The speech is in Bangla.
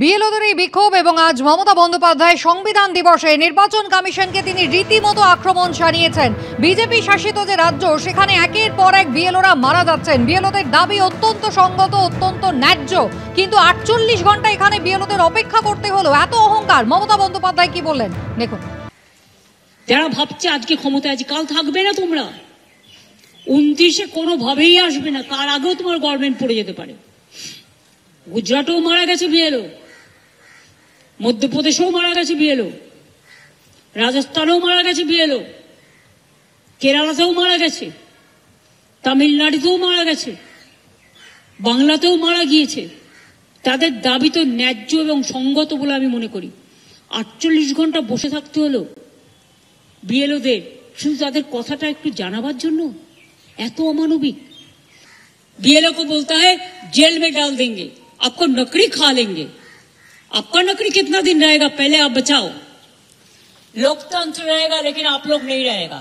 বিএলওদের এই বিক্ষোভ এবং আজ মমতা বন্দ্যোপাধ্যায় সংবিধান দিবসে নির্বাচন কমিশনকে তিনি রীতিমতো আক্রমণ জানিয়েছেন। বিজেপি শাসিত যে রাজ্য সেখানে একের পর এক বিএলওরা মারা যাচ্ছেন। বিএলওদের দাবি অত্যন্ত সঙ্গত, অত্যন্ত ন্যায্য, কিন্তু 48 ঘন্টা এখানে বিএলওদের অপেক্ষা করতে হলো। এত অহংকার। মমতা বন্দ্যোপাধ্যায় কি বললেন দেখুন। যারা ভাবছে আজকে ক্ষমতায় আজ কাল থাকবে না, তোমরা 29-এ কোনোভাবেই আসবে না, তার আগেও তোমার গভর্নমেন্ট পড়ে যেতে পারে। গুজরাটেও মারা গেছে বিএলও, মধ্যপ্রদেশেও মারা গেছে বিএলও, রাজস্থানেও মারা গেছে বিএলও, কেরালাতেও মারা গেছে, তামিলনাড়ুতেও মারা গেছে, বাংলাতেও মারা গিয়েছে। তাদের দাবি তো ন্যায্য এবং সঙ্গত বলে আমি মনে করি। 48 ঘন্টা বসে থাকতে হলো বিএলওদের শুধু তাদের কথাটা একটু জানাবার জন্য। এত অমানবিক। बीएलओ को बोलता है जेल में डाल देंगे, आपको नकड़ी खा लेंगे। आपका नकड़ी कितना दिन रहेगा, पहले आप बचाओ। लोकतंत्र रहेगा लेकिन आप लोग नहीं रहेगा।